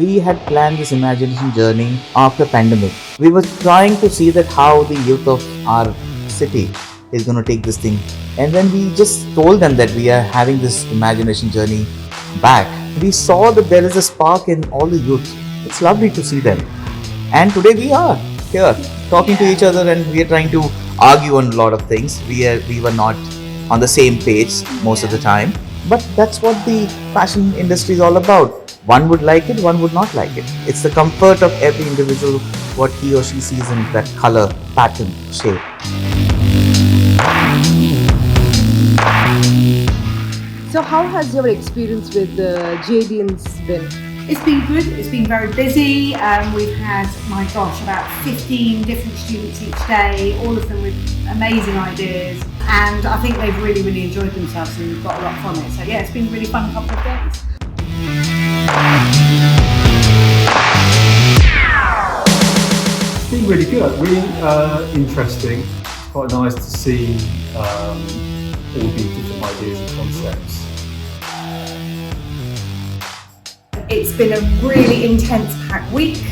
we had planned this imagination journey after pandemic. We were trying to see that how the youth of our city is going to take this thing. And when we just told them that we are having this imagination journey back, we saw that there is a spark in all the youth. It's lovely to see them. And today we are here talking to each other, and we are trying to argue on a lot of things. We were not on the same page most of the time. But that's what the fashion industry is all about. One would like it, one would not like it. It's the comfort of every individual, what he or she sees in that color, pattern, shape. So how has your experience with JDNs been? It's been good, it's been very busy. We've had, my gosh, about 15 different students each day, all of them with amazing ideas. And I think they've really, really enjoyed themselves and got a lot from it. So yeah, it's been a really fun couple of days. It's been really good, really interesting. It's quite nice to see all these different ideas and concepts. It's been a really intense packed week.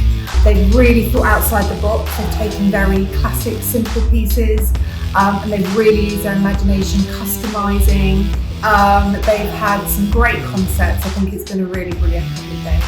They've really thought outside the box. They've taken very classic, simple pieces and they've really used their imagination customising. They've had some great concepts. I think it's been a really brilliant couple of days.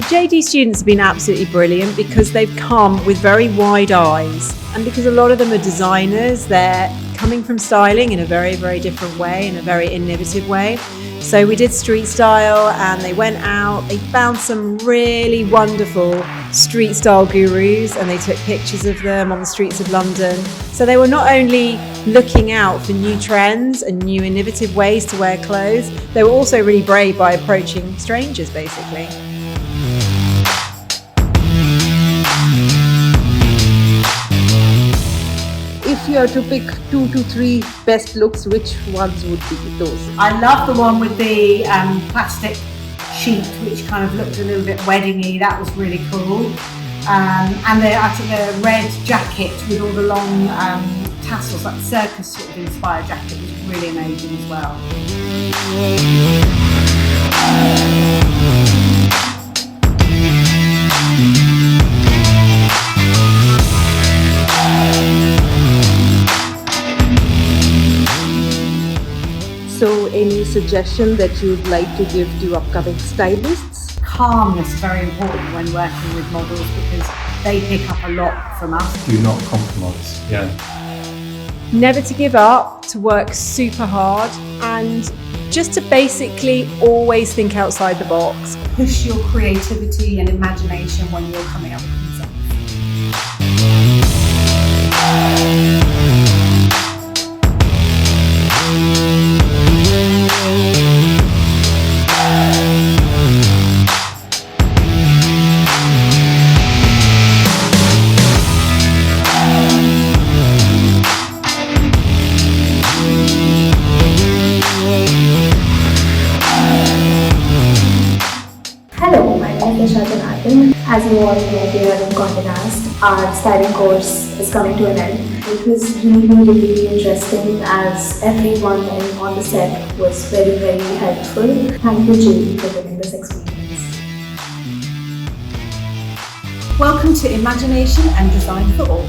JD students have been absolutely brilliant because they've come with very wide eyes, and because a lot of them are designers, they're coming from styling in a very, very different way, in a very innovative way. So we did street style and they went out, they found some really wonderful street style gurus and they took pictures of them on the streets of London. So they were not only looking out for new trends and new innovative ways to wear clothes, they were also really brave by approaching strangers basically. If you are to pick 2 to 3 best looks, which ones would be those? I love the one with the plastic sheet, which kind of looked a little bit weddingy. That was really cool. And I think the red jacket with all the long tassels, like the circus sort of inspired jacket, was really amazing as well. So any suggestion that you'd like to give to upcoming stylists? Calmness is very important when working with models because they pick up a lot from us. Do not compromise. Yeah. Never to give up, to work super hard, and just to basically always think outside the box. Push your creativity and imagination when you're coming up with concepts. Hello, my name is Hassan. As you all know, we are in Condé Nast. Our styling course is coming to an end. It was really interesting as everyone on the set was very helpful. Thank you, JD, for giving this experience. Welcome to Imagination and Design for All.